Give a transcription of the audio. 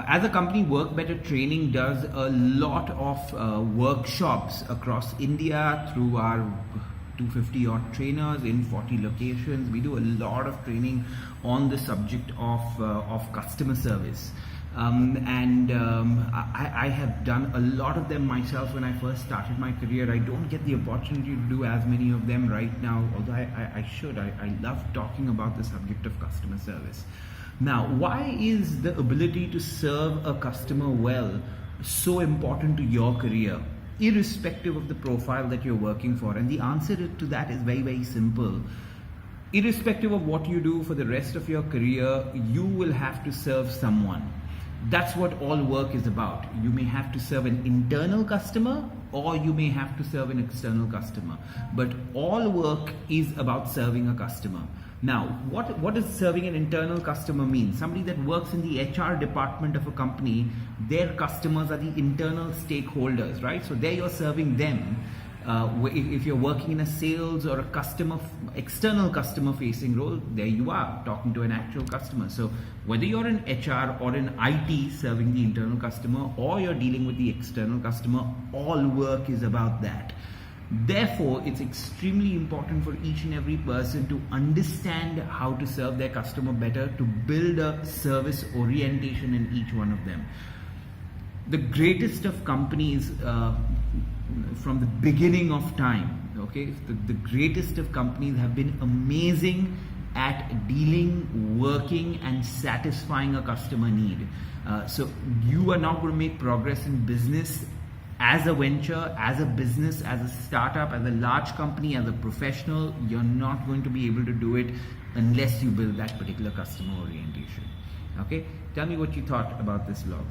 As a company, Work Better Training does a lot of workshops across India through our 250 odd trainers in 40 locations. We do a lot of training on the subject of customer service. I have done a lot of them myself when I first started my career. I don't get the opportunity to do as many of them right now, although I should. I love talking about the subject of customer service. Now, why is the ability to serve a customer well so important to your career, irrespective of the profile that you're working for? And the answer to that is very, very simple. Irrespective of what you do for the rest of your career, you will have to serve someone. That's what all work is about. You may have to serve an internal customer or you may have to serve an external customer. But all work is about serving a customer. Now, what does serving an internal customer mean? Somebody that works in the HR department of a company, their customers are the internal stakeholders, right? So there you're serving them. If you're working in a sales or a external customer facing role, there you are talking to an actual customer. So whether you're in HR or in IT serving the internal customer, or you're dealing with the external customer, all work is about that. Therefore, it's extremely important for each and every person to understand how to serve their customer better, to build a service orientation in each one of them. The greatest of companies from the beginning of time, okay, the greatest of companies have been amazing at dealing, working and satisfying a customer need. So you are not going to make progress in business as a venture, as a business, as a startup, as a large company, as a professional. You're not going to be able to do it unless you build that particular customer orientation. Okay, tell me what you thought about this vlog.